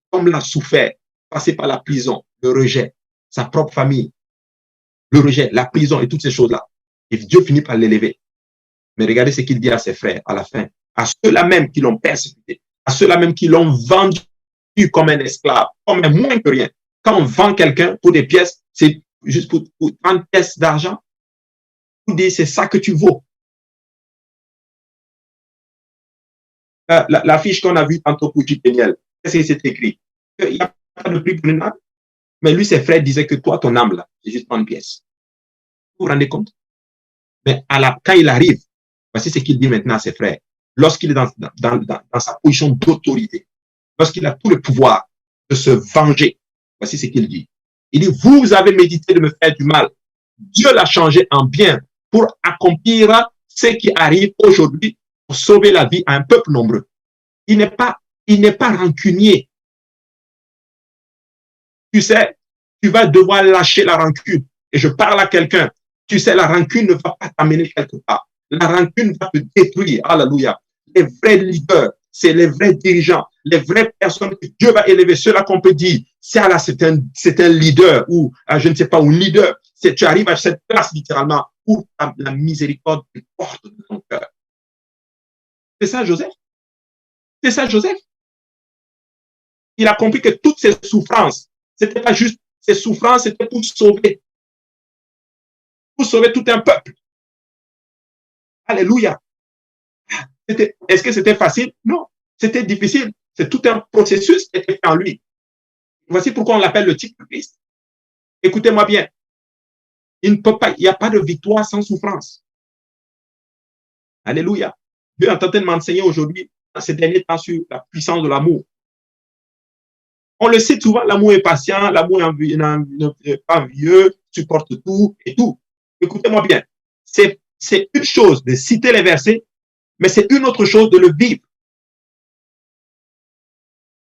comme il a souffert, passé par la prison, le rejet, sa propre famille, le rejet, la prison et toutes ces choses-là. Et Dieu finit par l'élever. Mais regardez ce qu'il dit à ses frères à la fin. À ceux-là même qui l'ont persécuté, à ceux-là même qui l'ont vendu comme un esclave, comme un moins que rien. Quand on vend quelqu'un pour des pièces, c'est juste pour 30 pièces d'argent. On dit, c'est ça que tu vaux. La fiche qu'on a vue tantôt pour J-Peniel, qu'est-ce que c'est écrit? Il n'y a pas de prix pour une âme. Mais lui, ses frères disaient que toi, ton âme, là, c'est juste une pièce. Vous vous rendez compte? Mais quand il arrive, voici ce qu'il dit maintenant à ses frères. Lorsqu'il est dans sa position d'autorité, lorsqu'il a tout le pouvoir de se venger, voici ce qu'il dit. Il dit, vous avez médité de me faire du mal. Dieu l'a changé en bien pour accomplir ce qui arrive aujourd'hui pour sauver la vie à un peuple nombreux. Il n'est pas rancunier. Tu sais, tu vas devoir lâcher la rancune. Et je parle à quelqu'un. Tu sais, la rancune ne va pas t'amener quelque part. La rancune va te détruire. Alléluia. Les vrais leaders, c'est les vrais dirigeants, les vraies personnes que Dieu va élever. Ceux-là qu'on peut dire, ça là, c'est un leader ou, je ne sais pas, un leader. Tu arrives à cette place littéralement où la miséricorde te porte de ton cœur. C'est ça, Joseph. C'est ça, Joseph. Il a compris que toutes ces souffrances, c'était pas juste ces souffrances, c'était pour sauver tout un peuple. Alléluia. Est-ce que c'était facile? Non, c'était difficile. C'est tout un processus qui était fait en lui. Voici pourquoi on l'appelle le type de Christ. Écoutez-moi bien. Il n'y a pas de victoire sans souffrance. Alléluia. Dieu est en train de m'enseigner aujourd'hui, dans ces derniers temps, sur la puissance de l'amour. On le sait souvent, l'amour est patient, l'amour n'est pas vieux, supporte tout et tout. Écoutez-moi bien. C'est une chose de citer les versets, mais c'est une autre chose de le vivre.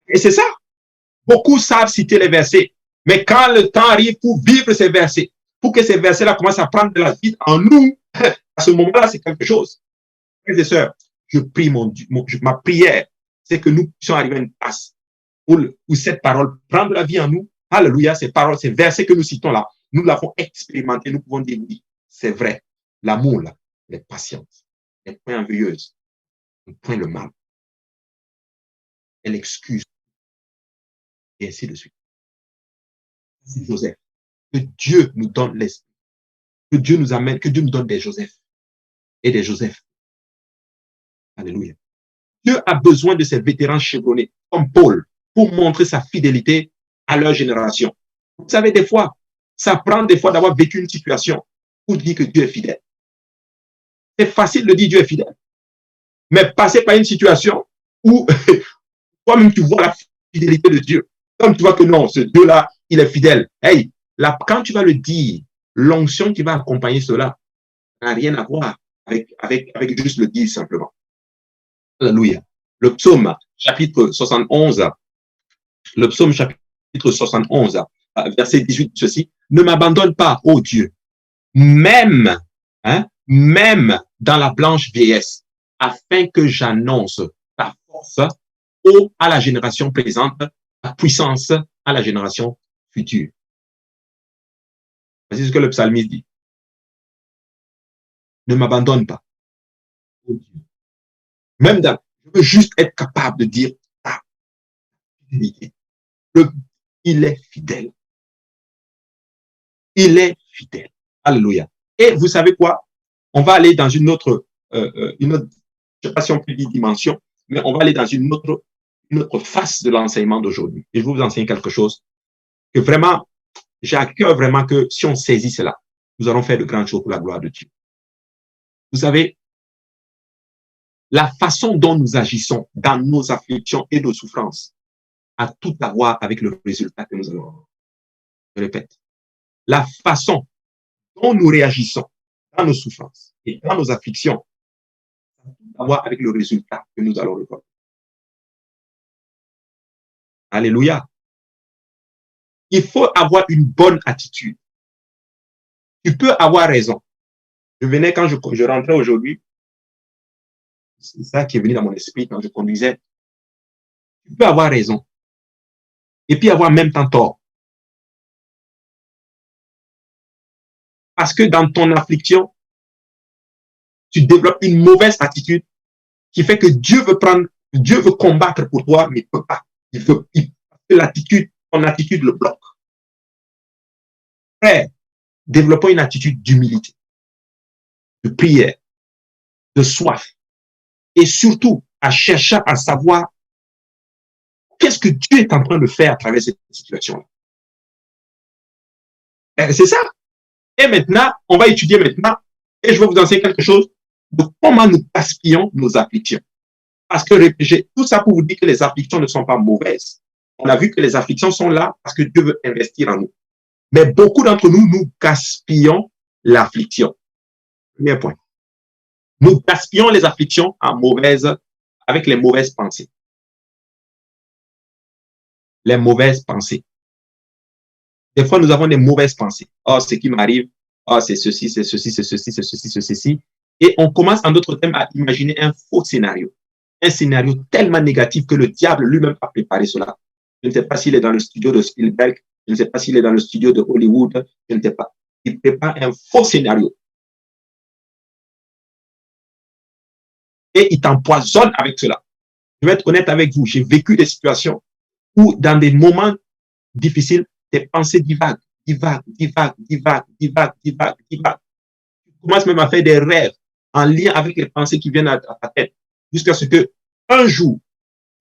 Et c'est ça. Beaucoup savent citer les versets, mais quand le temps arrive pour vivre ces versets, pour que ces versets-là commencent à prendre de la vie en nous, à ce moment-là, c'est quelque chose. Frères et sœurs, je prie ma prière, c'est que nous puissions arriver à une place où cette parole prend de la vie en nous. Alléluia, ces paroles, ces versets que nous citons là, nous l'avons expérimenté, nous pouvons dire oui, c'est vrai. L'amour, là, les patience, les point envieuse, le point le mal, et l'excuse, et ainsi de suite. C'est Joseph. Que Dieu nous donne l'esprit. Que Dieu nous amène, que Dieu nous donne des Joseph. et des Joseph. Alléluia. Dieu a besoin de ces vétérans chevronnés, comme Paul, pour montrer sa fidélité à leur génération. Vous savez, des fois, ça prend des fois d'avoir vécu une situation pour dire que Dieu est fidèle. C'est facile de dire Dieu est fidèle. Mais passer par une situation où toi-même tu vois la fidélité de Dieu. Comme tu vois que non, ce Dieu-là, il est fidèle. Hey, là, quand tu vas le dire, l'onction qui va accompagner cela n'a rien à voir avec juste le dire simplement. Alléluia. Le psaume, chapitre 71, le psaume, chapitre 71, verset 18, ceci, ne m'abandonne pas, ô Dieu, même, même dans la blanche vieillesse, afin que j'annonce ta force à la génération présente, ta puissance à la génération future. C'est ce que le psalmiste dit. Ne m'abandonne pas, ô Dieu. Même dans, je veux juste être capable de dire, ah, fidélité. Il est fidèle. Il est fidèle. Alléluia. Et vous savez quoi? On va aller dans une autre, je ne sais pas si on peut dire dimension, mais on va aller dans une autre face de l'enseignement d'aujourd'hui. Et je vais vous enseigner quelque chose que vraiment, j'ai à cœur vraiment que si on saisit cela, nous allons faire de grandes choses pour la gloire de Dieu. Vous savez, la façon dont nous agissons dans nos afflictions et nos souffrances a tout à voir avec le résultat que nous allons avoir. Je répète, la façon dont nous réagissons dans nos souffrances et dans nos afflictions a tout à voir avec le résultat que nous allons avoir. Alléluia. Il faut avoir une bonne attitude. Tu peux avoir raison. Je venais quand je rentrais aujourd'hui, c'est ça qui est venu dans mon esprit quand je conduisais. Tu peux avoir raison. Et puis avoir même temps tort. Parce que dans ton affliction, tu développes une mauvaise attitude qui fait que Dieu veut combattre pour toi, mais il ne peut pas. Ton attitude le bloque. Frère, développons une attitude d'humilité, de prière, de soif, et surtout à chercher à savoir qu'est-ce que Dieu est en train de faire à travers cette situation-là. C'est ça. Et maintenant, on va étudier maintenant, et je vais vous enseigner quelque chose de comment nous gaspillons nos afflictions. Parce que j'ai tout ça pour vous dire que les afflictions ne sont pas mauvaises. On a vu que les afflictions sont là parce que Dieu veut investir en nous. Mais beaucoup d'entre nous, nous gaspillons l'affliction. Premier point. Nous gaspillons les afflictions avec les mauvaises pensées. Les mauvaises pensées. Des fois, nous avons des mauvaises pensées. Oh, ce qui m'arrive, oh, c'est ceci, c'est ceci, c'est ceci, c'est ceci, c'est ceci. Et on commence, en d'autres termes, à imaginer un faux scénario. Un scénario tellement négatif que le diable lui-même a préparé cela. Je ne sais pas s'il est dans le studio de Spielberg, je ne sais pas s'il est dans le studio de Hollywood, je ne sais pas. Il prépare un faux scénario. Et il t'empoisonne avec cela. Je vais être honnête avec vous, j'ai vécu des situations où, dans des moments difficiles, tes pensées divaguent. Tu commences même à faire des rêves en lien avec les pensées qui viennent à ta tête. Jusqu'à ce que, un jour,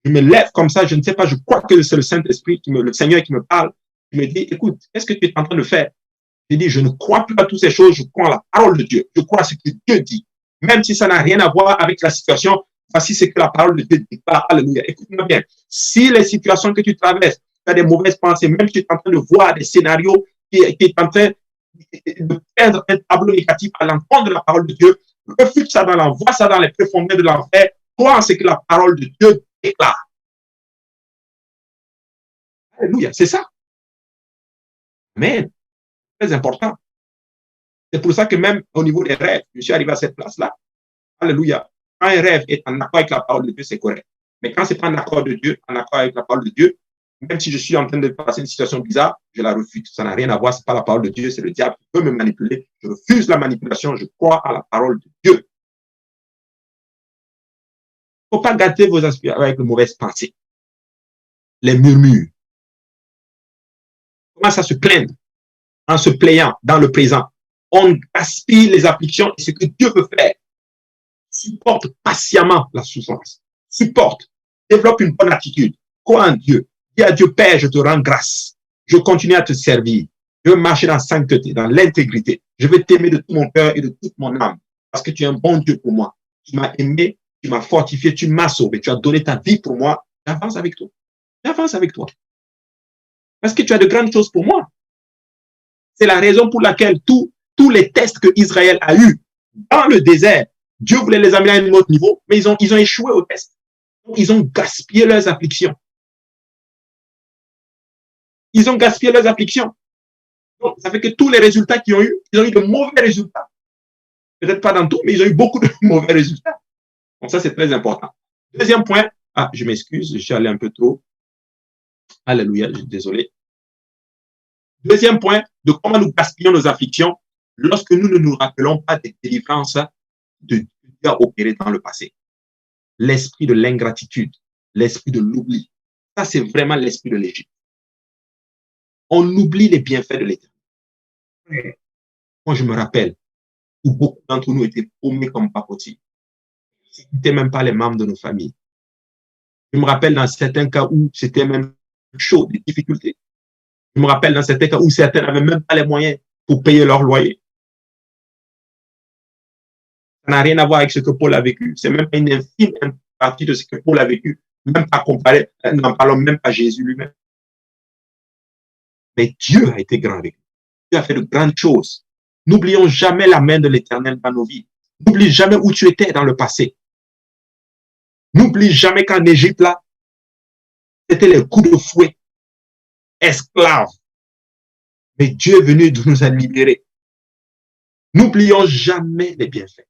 je me lève comme ça, je ne sais pas, je crois que c'est le Saint-Esprit, le Seigneur qui me parle, qui me dit, écoute, qu'est-ce que tu es en train de faire? Je dis, je ne crois plus à toutes ces choses, je crois à la parole de Dieu, je crois à ce que Dieu dit. Même si ça n'a rien à voir avec la situation, voici ce que la parole de Dieu dit. Alléluia. Écoute-moi bien. Si les situations que tu traverses, tu as des mauvaises pensées, même si tu es en train de voir des scénarios qui est en train de perdre un tableau négatif à l'encontre de la parole de Dieu, refuse ça envoie ça dans les profondeurs de l'enfer, crois en ce que la parole de Dieu déclare. Alléluia, c'est ça. Mais, très important. C'est pour ça que même au niveau des rêves, je suis arrivé à cette place-là. Alléluia. Quand un rêve est en accord avec la parole de Dieu, c'est correct. Mais quand c'est pas en accord de Dieu, en accord avec la parole de Dieu, même si je suis en train de passer une situation bizarre, je la refuse. Ça n'a rien à voir, c'est pas la parole de Dieu, c'est le diable qui peut me manipuler. Je refuse la manipulation, je crois à la parole de Dieu. Il ne faut pas gâter vos aspirations avec de mauvaises pensées. Les murmures. Comment ça se plaindre en se plaignant dans le présent. On gaspille les afflictions et ce que Dieu veut faire. Supporte patiemment la souffrance. Supporte. Développe une bonne attitude. Crois en Dieu. Dis à Dieu, Père, je te rends grâce. Je continue à te servir. Je veux marcher dans la sainteté, dans l'intégrité. Je veux t'aimer de tout mon cœur et de toute mon âme. Parce que tu es un bon Dieu pour moi. Tu m'as aimé, tu m'as fortifié, tu m'as sauvé. Tu as donné ta vie pour moi. J'avance avec toi. J'avance avec toi. Parce que tu as de grandes choses pour moi. C'est la raison pour laquelle tous les tests que Israël a eus dans le désert, Dieu voulait les amener à un autre niveau, mais ils ont échoué au test. Ils ont gaspillé leurs afflictions. Ils ont gaspillé leurs afflictions. Donc, ça fait que tous les résultats qu'ils ont eu, ils ont eu de mauvais résultats. Peut-être pas dans tout, mais ils ont eu beaucoup de mauvais résultats. Donc, ça, c'est très important. Deuxième point. Ah, je m'excuse, je suis allé un peu trop. Alléluia, désolé. Deuxième point de comment nous gaspillons nos afflictions lorsque nous ne nous rappelons pas des délivrances de Dieu a opéré dans le passé. L'esprit de l'ingratitude, l'esprit de l'oubli. Ça, c'est vraiment l'esprit de l'Égypte. On oublie les bienfaits de l'Éternel. Moi, je me rappelle où beaucoup d'entre nous étaient paumés comme pas possible. Ce n'étaient même pas les membres de nos familles. Je me rappelle dans certains cas où c'était même chaud, des difficultés. Je me rappelle dans certains cas où certains n'avaient même pas les moyens pour payer leur loyer. Ça n'a rien à voir avec ce que Paul a vécu. C'est même pas une infime partie de ce que Paul a vécu. Même pas comparé, n'en parlons même pas Jésus lui-même. Mais Dieu a été grand avec nous. Dieu a fait de grandes choses. N'oublions jamais la main de l'Éternel dans nos vies. N'oublie jamais où tu étais dans le passé. N'oublie jamais qu'en Égypte, là, c'était les coups de fouet, esclaves. Mais Dieu est venu nous a libérés. N'oublions jamais les bienfaits.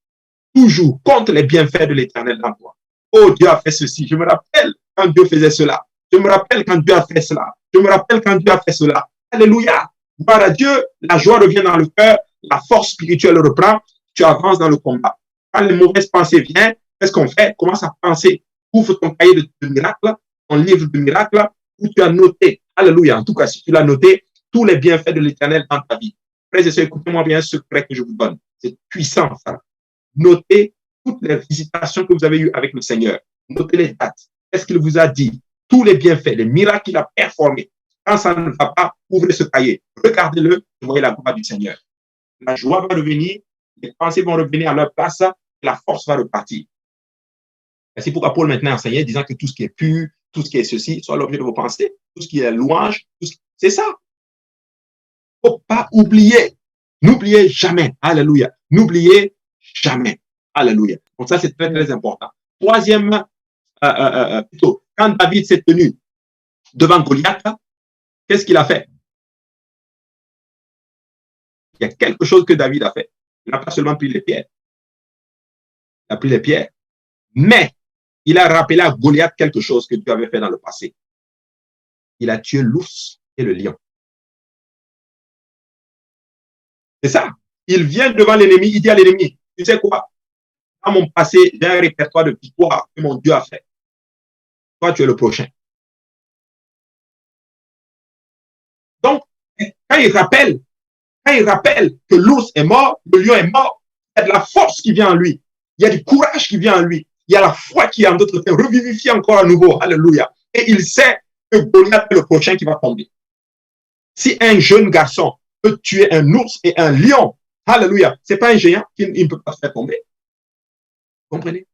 Toujours contre les bienfaits de l'Éternel dans toi. Oh, Dieu a fait ceci. Je me rappelle quand Dieu faisait cela. Je me rappelle quand Dieu a fait cela. Je me rappelle quand Dieu a fait cela. Alléluia. Gloire à Dieu. La joie revient dans le cœur. La force spirituelle reprend. Tu avances dans le combat. Quand les mauvaises pensées viennent, qu'est-ce qu'on fait? Commence à penser. Ouvre ton cahier de miracles, ton livre de miracles, où tu as noté. Alléluia. En tout cas, si tu l'as noté, tous les bienfaits de l'Éternel dans ta vie. Frères et sœurs, écoutez-moi bien ce secret que je vous donne. C'est puissant, ça. Notez toutes les visitations que vous avez eues avec le Seigneur. Notez les dates. Qu'est-ce qu'il vous a dit? Tous les bienfaits, les miracles qu'il a performés. Quand ça ne va pas, ouvrez ce cahier. Regardez-le et voyez la gloire du Seigneur. La joie va revenir, les pensées vont revenir à leur place et la force va repartir. Et c'est pourquoi Paul maintenant enseignait disant que tout ce qui est pur, tout ce qui est ceci, soit l'objet de vos pensées, tout ce qui est louange, c'est ça. Il ne faut pas oublier. N'oubliez jamais. Alléluia. N'oubliez jamais. Alléluia. Donc ça, c'est très, très important. Troisième, plutôt, quand David s'est tenu devant Goliath, qu'est-ce qu'il a fait? Il y a quelque chose que David a fait. Il n'a pas seulement pris les pierres. Il a pris les pierres. Mais il a rappelé à Goliath quelque chose que Dieu avait fait dans le passé. Il a tué l'ours et le lion. C'est ça. Il vient devant l'ennemi, il dit à l'ennemi, tu sais quoi? Dans mon passé, j'ai un répertoire de victoires que mon Dieu a fait. Toi, tu es le prochain. Donc, quand il rappelle que l'ours est mort, le lion est mort, il y a de la force qui vient en lui. Il y a du courage qui vient en lui. Il y a la foi qui est en d'autres termes revivifiée encore à nouveau. Alléluia. Et il sait que Goliath est le prochain qui va tomber. Si un jeune garçon peut tuer un ours et un lion, alléluia, c'est pas un géant qui ne peut pas se faire tomber. Vous comprenez?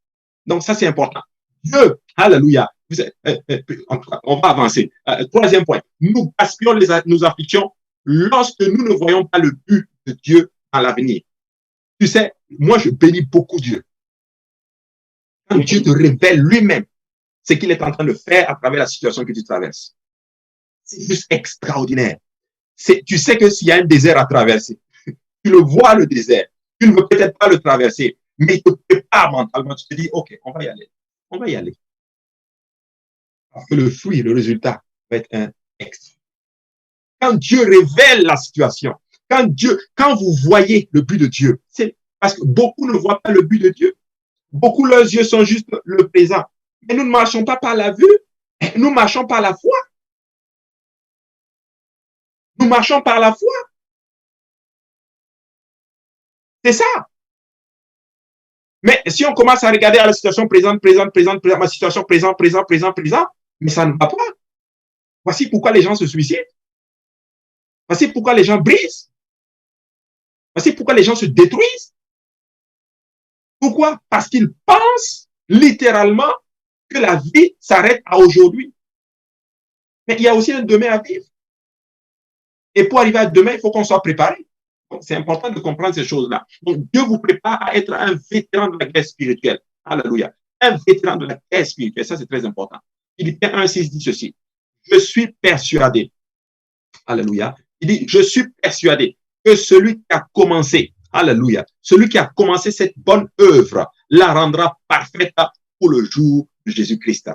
Donc, ça, c'est important. Dieu, alléluia. On va avancer. Troisième point. Nous gaspillons nos afflictions lorsque nous ne voyons pas le but de Dieu dans l'avenir. Tu sais, moi, je bénis beaucoup Dieu. Quand Dieu te révèle lui-même ce qu'il est en train de faire à travers la situation que tu traverses. C'est juste extraordinaire. Tu sais que s'il y a un désert à traverser, tu le vois le désert, tu ne veux peut-être pas le traverser, mais il te prépare mentalement. Tu te dis, OK, on va y aller. On va y aller. Parce que le fruit, le résultat va être un extra. Quand Dieu révèle la situation, quand vous voyez le but de Dieu, c'est parce que beaucoup ne voient pas le but de Dieu. Beaucoup, leurs yeux sont juste le présent. Mais nous ne marchons pas par la vue, nous marchons par la foi. Nous marchons par la foi. C'est ça. Mais si on commence à regarder à la situation présente, ma situation présent, mais ça ne va pas. Voici pourquoi les gens se suicident. Voici pourquoi les gens brisent. Voici pourquoi les gens se détruisent. Pourquoi? Parce qu'ils pensent littéralement que la vie s'arrête à aujourd'hui. Mais il y a aussi un demain à vivre. Et pour arriver à demain, il faut qu'on soit préparé. C'est important de comprendre ces choses-là. Donc, Dieu vous prépare à être un vétéran de la guerre spirituelle. Alléluia. Un vétéran de la guerre spirituelle. Ça, c'est très important. Philippiens 1,6 dit ceci. Je suis persuadé. Alléluia. Il dit, je suis persuadé que celui qui a commencé, alléluia, celui qui a commencé cette bonne œuvre la rendra parfaite pour le jour de Jésus-Christ.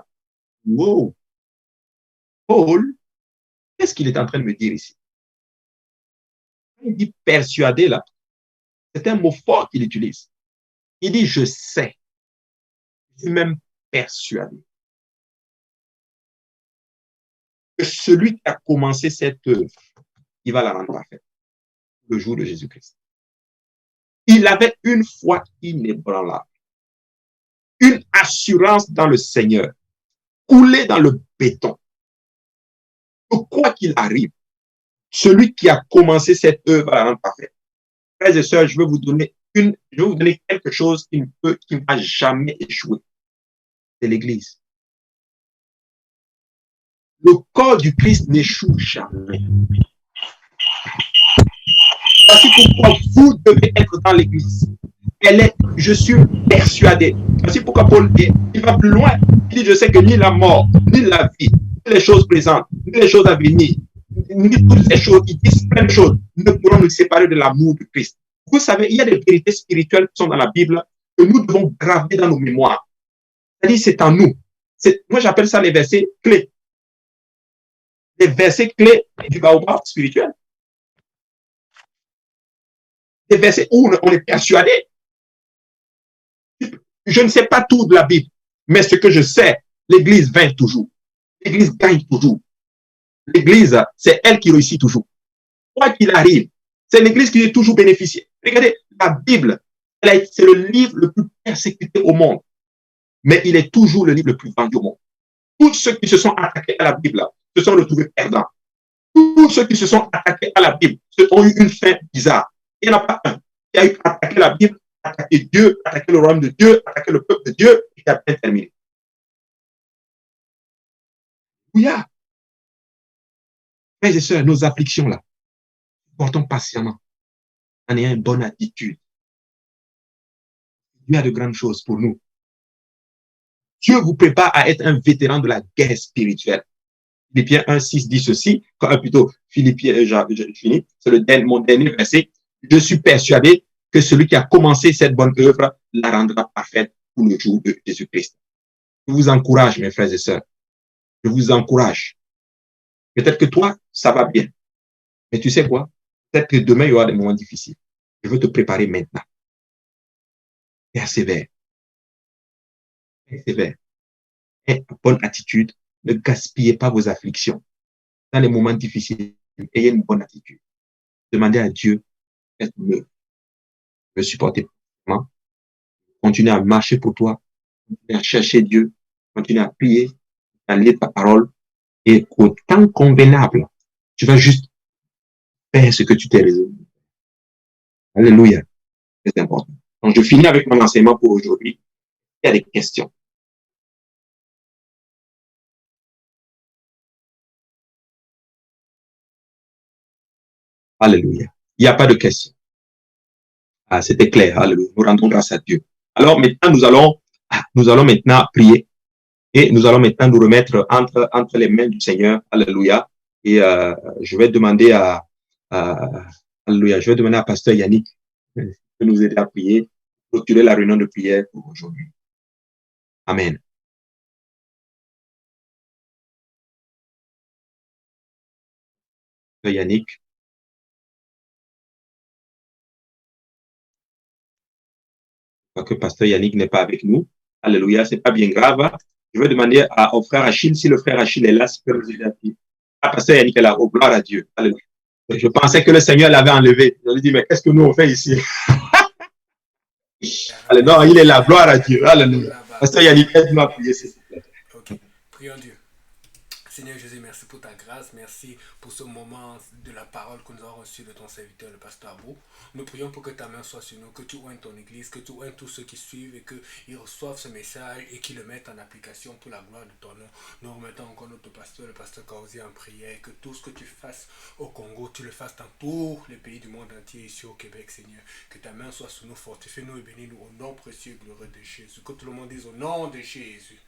Wow. Paul, qu'est-ce qu'il est en train de me dire ici? Il dit persuadé là. C'est un mot fort qu'il utilise. Il dit je sais. Je suis même persuadé que celui qui a commencé cette œuvre, il va la rendre parfaite le jour de Jésus-Christ. Il avait une foi inébranlable, une assurance dans le Seigneur, coulée dans le béton. Quoi qu'il arrive, celui qui a commencé cette œuvre va la rendre parfaite. Frères et sœurs, je vais vous donner quelque chose qui ne va jamais échouer. C'est l'Église. Le corps du Christ n'échoue jamais. Voici pourquoi vous devez être dans l'Église. Je suis persuadé. Voici pourquoi Paul dit, il va plus loin. Il dit, je sais que ni la mort, ni la vie, ni les choses présentes, ni les choses à venir, ni toutes ces choses, il dit plein de choses, ne pourront nous séparer de l'amour du Christ. Vous savez, il y a des vérités spirituelles qui sont dans la Bible que nous devons graver dans nos mémoires. C'est-à-dire, c'est en nous. Moi, j'appelle ça les versets clés. Les versets clés du baobab spirituel. Des versets où on est persuadé. Je ne sais pas tout de la Bible, mais ce que je sais, l'Église vainc toujours. L'Église gagne toujours. L'Église, c'est elle qui réussit toujours. Quoi qu'il arrive, c'est l'Église qui est toujours bénéficiée. Regardez, la Bible, c'est le livre le plus persécuté au monde, mais il est toujours le livre le plus vendu au monde. Tous ceux qui se sont attaqués à la Bible se sont retrouvés perdants. Tous ceux qui se sont attaqués à la Bible ont eu une fin bizarre. Il n'y en a pas un qui a eu attaqué la Bible, attaquer Dieu, attaquer le royaume de Dieu, attaquer le peuple de Dieu, et qui a bien terminé. Alléluia. Frères et sœurs, nos afflictions là, portons patiemment, en ayant une bonne attitude. Dieu a de grandes choses pour nous. Dieu vous prépare à être un vétéran de la guerre spirituelle. Philippiens 1,6 dit ceci, plutôt Philippiens, je finis, c'est mon dernier verset. Je suis persuadé que celui qui a commencé cette bonne œuvre la rendra parfaite pour le jour de Jésus-Christ. Je vous encourage, mes frères et sœurs. Je vous encourage. Peut-être que toi, ça va bien. Mais tu sais quoi? Peut-être que demain, il y aura des moments difficiles. Je veux te préparer maintenant. Persévère. Persévère. Aie une bonne attitude. Ne gaspillez pas vos afflictions. Dans les moments difficiles, ayez une bonne attitude. Demandez à Dieu d'être mieux. De supporter. Continuez à marcher pour toi. Continuez à chercher Dieu. Continuez à prier. À lire ta parole. Et au temps convenable, tu vas juste faire ce que tu t'es résolu. Alléluia. C'est important. Donc, je finis avec mon enseignement pour aujourd'hui. Il y a des questions. Alléluia. Il n'y a pas de questions. Ah, c'était clair. Alléluia. Nous rendons grâce à Dieu. Alors maintenant, nous allons maintenant prier et nous allons maintenant nous remettre entre les mains du Seigneur. Alléluia. Et je vais demander Alléluia. Je vais demander à Pasteur Yannick de nous aider à prier, clôturer la réunion de prière pour aujourd'hui. Amen. Pasteur Yannick. Que Pasteur Yannick n'est pas avec nous. Alléluia, c'est pas bien grave. Je vais demander au frère Achille, si le frère Achille est là, s'il peut nous aider à prier. Ah, Pasteur Yannick est là, oh, gloire à Dieu. Alléluia. Je pensais que le Seigneur l'avait enlevé. Je lui dis, mais qu'est-ce que nous on fait ici? Non, il est là. Gloire à Dieu. Alléluia. Pasteur Rababos, Yannick, aide-moi à prier, s'il vous plaît. ok, prions Dieu. Seigneur Jésus, merci pour ta grâce, merci pour ce moment de la parole que nous avons reçu de ton serviteur, le pasteur Abou. Nous prions pour que ta main soit sur nous, que tu oignes ton église, que tu oignes tous ceux qui suivent et qu'ils reçoivent ce message et qu'ils le mettent en application pour la gloire de ton nom. Nous remettons encore notre pasteur, le pasteur Kauzi, en prière, que tout ce que tu fasses au Congo, tu le fasses dans tous les pays du monde entier, ici au Québec, Seigneur. Que ta main soit sur nous, fortifie-nous et bénis-nous au nom précieux et glorieux de Jésus. Que tout le monde dise au nom de Jésus.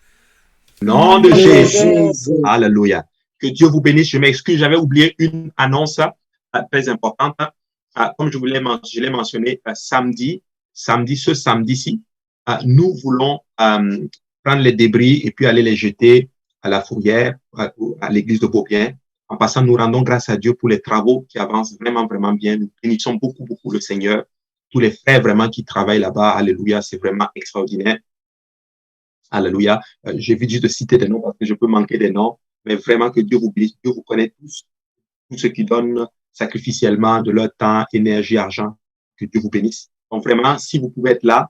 Nom de Jésus. Alléluia. Que Dieu vous bénisse. Je m'excuse, j'avais oublié une annonce très importante. Comme je l'ai mentionné ce samedi-ci, nous voulons prendre les débris et puis aller les jeter à la fourrière, à l'église de Beaubien. En passant, nous rendons grâce à Dieu pour les travaux qui avancent vraiment, vraiment bien. Nous bénissons beaucoup, beaucoup le Seigneur. Tous les frères vraiment qui travaillent là-bas. Alléluia, c'est vraiment extraordinaire. Alléluia. J'évite juste de citer des noms parce que je peux manquer des noms, mais vraiment que Dieu vous bénisse. Dieu vous connaît tous ceux qui donnent sacrificiellement de leur temps, énergie, argent. Que Dieu vous bénisse. Donc vraiment, si vous pouvez être là,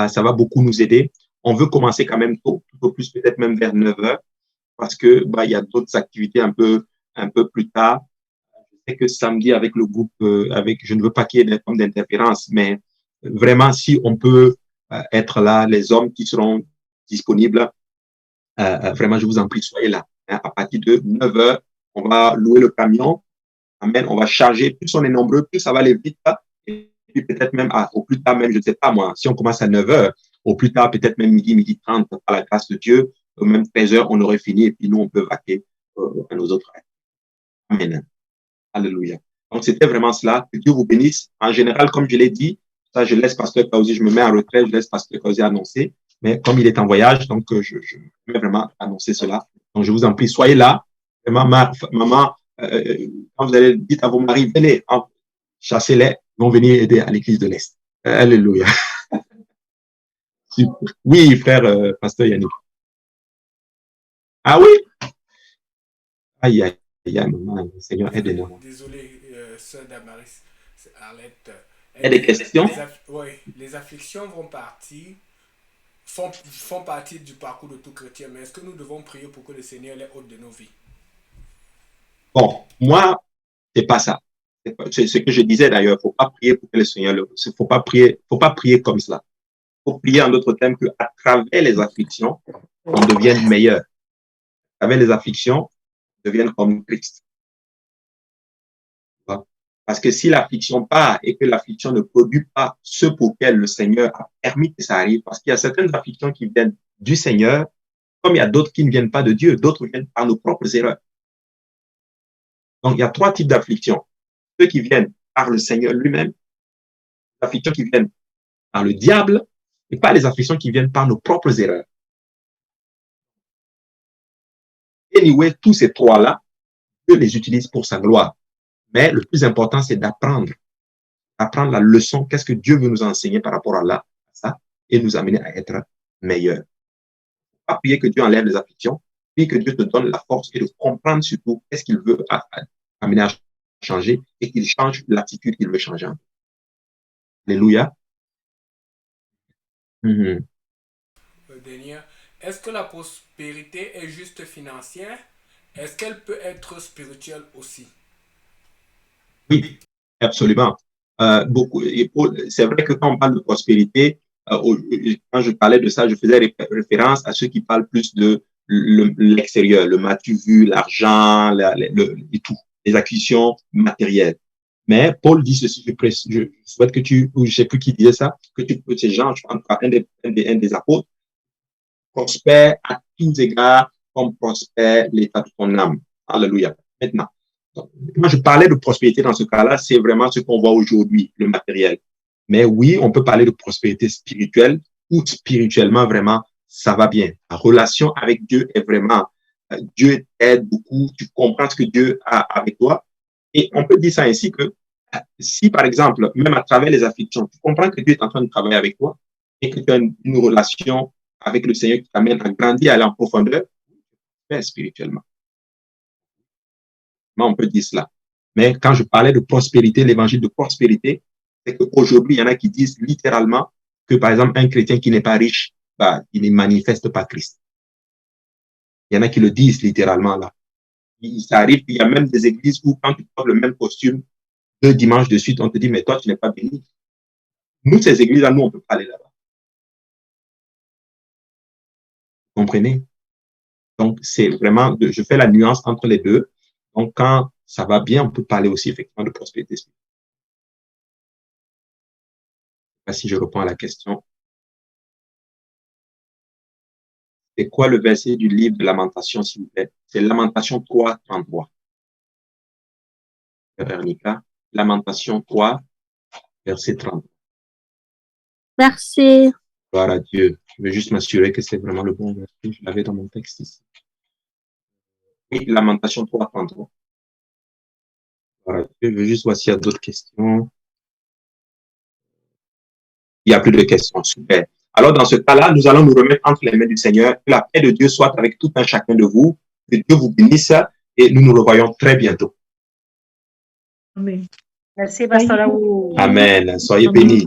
ça va beaucoup nous aider. On veut commencer quand même tôt, tout au plus peut-être même vers 9 heures, parce que il y a d'autres activités un peu plus tard. Je sais que samedi avec le groupe, je ne veux pas qu'il y ait des formes d'interférence, mais vraiment si on peut être là, les hommes qui seront disponibles, vraiment je vous en prie, soyez là. Hein, à partir de 9 heures, on va louer le camion. Amen. On va charger. Plus on est nombreux, plus ça va aller vite. Et puis peut-être même au plus tard, même, je ne sais pas moi, si on commence à 9 heures, au plus tard, peut-être même midi 30, par la grâce de Dieu, même 13 heures, on aurait fini et puis nous, on peut vaquer à nos autres rêves. Amen. Alléluia. Donc, c'était vraiment cela. Que Dieu vous bénisse. En général, comme je l'ai dit, ça, je laisse Pasteur Kauzi, je me mets en retrait, je laisse Pasteur Kauzi annoncer. Mais comme il est en voyage, donc je vais vraiment annoncer cela. Donc, je vous en prie, soyez là. Vraiment, maman, quand vous allez, dites à vos maris, venez, hein, chassez-les, ils vont venir aider à l'église de l'Est. Alléluia. Oui, frère Pasteur Yannick. Ah oui? Aïe, aïe, aïe, maman, Seigneur, Désolé, aide-moi. désolé, sœur Damaris, c'est Arlette. Il y a des questions? Ouais, les afflictions vont partir, font partie du parcours de tout chrétien, mais est-ce que nous devons prier pour que le Seigneur les ôte de nos vies? Bon, moi, c'est pas ça. C'est ce que je disais d'ailleurs. Faut pas prier pour que le Seigneur le. Faut pas prier comme cela. Faut prier en d'autres termes que à travers les afflictions, on devienne meilleur. À travers les afflictions, on devienne comme Christ. Parce que si l'affliction part et que l'affliction ne produit pas ce pour lequel le Seigneur a permis que ça arrive, parce qu'il y a certaines afflictions qui viennent du Seigneur, comme il y a d'autres qui ne viennent pas de Dieu, d'autres viennent par nos propres erreurs. Donc, il y a trois types d'afflictions. Ceux qui viennent par le Seigneur lui-même, les afflictions qui viennent par le diable, et pas les afflictions qui viennent par nos propres erreurs. Anyway, tous ces trois-là, Dieu les utilise pour sa gloire. Mais le plus important, c'est d'apprendre la leçon, qu'est-ce que Dieu veut nous enseigner par rapport à ça, et nous amener à être meilleurs. Pas prier que Dieu enlève les afflictions, puis que Dieu te donne la force et de comprendre surtout qu'est-ce qu'il veut amener à changer et qu'il change l'attitude qu'il veut changer. Alléluia. Mm-hmm. Daniel, est-ce que la prospérité est juste financière? Est-ce qu'elle peut être spirituelle aussi? Oui, absolument. C'est vrai que quand on parle de prospérité, quand je parlais de ça, je faisais référence à ceux qui parlent plus de l'extérieur, le matu vu, l'argent, et tout, les acquisitions matérielles. Mais Paul dit ceci, je souhaite que ou je sais plus qui disait ça, que ces gens, je pense, un des apôtres, prospère à tous égards comme prospère l'état de ton âme. Alléluia. Maintenant, quand je parlais de prospérité dans ce cas-là, c'est vraiment ce qu'on voit aujourd'hui, le matériel. Mais oui, on peut parler de prospérité spirituelle ou spirituellement, vraiment, ça va bien. La relation avec Dieu est vraiment, Dieu t'aide beaucoup, tu comprends ce que Dieu a avec toi. Et on peut dire ça ainsi que si, par exemple, même à travers les afflictions, tu comprends que Dieu est en train de travailler avec toi et que tu as une relation avec le Seigneur qui t'amène à grandir, à aller en profondeur, spirituellement. On peut dire cela. Mais quand je parlais de prospérité, l'évangile de prospérité, c'est qu'aujourd'hui, il y en a qui disent littéralement que, par exemple, un chrétien qui n'est pas riche, bah, il ne manifeste pas Christ. Il y en a qui le disent littéralement là. Ça arrive qu'il y a même des églises où quand tu portes le même costume 2 dimanches de suite, on te dit, mais toi, tu n'es pas béni. Nous, ces églises-là, nous, on ne peut pas aller là-bas. Vous comprenez? Donc, c'est vraiment, je fais la nuance entre les deux. Donc, quand ça va bien, on peut parler aussi effectivement de prospérité spirituelle. Je ne sais pas si je réponds à la question. C'est quoi le verset du livre de Lamentation, s'il vous plaît? C'est Lamentation 3, 33. Vernica, Lamentation 3, verset 30. Merci. Gloire à Dieu. Je vais juste m'assurer que c'est vraiment le bon verset. Je l'avais dans mon texte ici. Oui, Lamentation 3, 33. Voilà. Je veux juste voir s'il y a d'autres questions. Il n'y a plus de questions. Super. Alors, dans ce cas-là, nous allons nous remettre entre les mains du Seigneur. Que la paix de Dieu soit avec tout un chacun de vous. Que Dieu vous bénisse et nous nous revoyons très bientôt. Amen. Merci, Pasteur Raoult. Amen. Soyez bénis.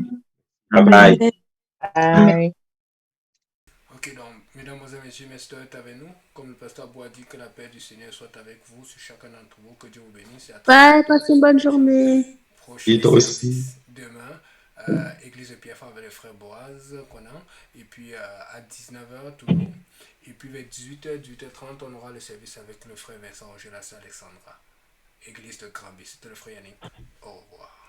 Bye bye. Bye. Ok, donc, mesdames et messieurs, Mesteur est avec nous. Comme le pasteur Bois dit, que la paix du Seigneur soit avec vous, sur chacun d'entre vous, que Dieu vous bénisse. Et à Bye, passez une bonne journée. prochain Et toi aussi. service demain, Église de Pierre avec le frère Boaz, Conan, et puis à 19h toujours. Et puis vers 18h, 18h30, on aura le service avec le frère Vincent Roger Alexandra. Église de Granby. C'était le frère Yannick. Au revoir.